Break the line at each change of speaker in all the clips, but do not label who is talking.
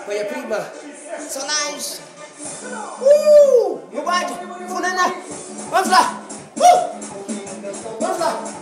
Foi a prima. Solange. No baile. Fulana. Vamos lá. Vamos lá.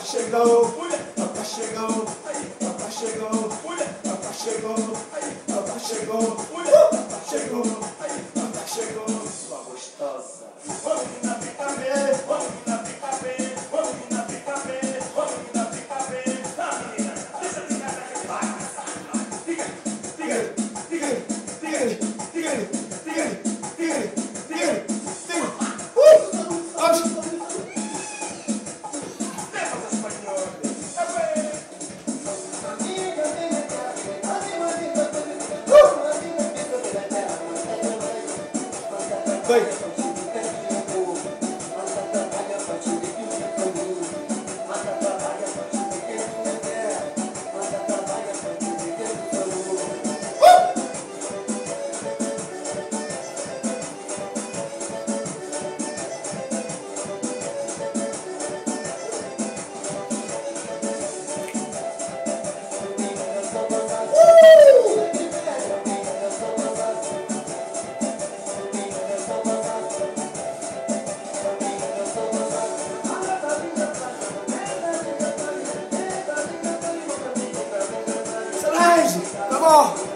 Chegou, papai chegou, papai chegou, papai chegou, papai chegou, papai chegou, papai chegou, sua gostosa. Vamos na pica B, vamos na pica B, vamos na pica B, vamos na pica B. Ah, menina, deixa a pica que vai. Fica, fica, fica, fica, fica, fica, fica, fica, fica. Vai. Solange, tá bom.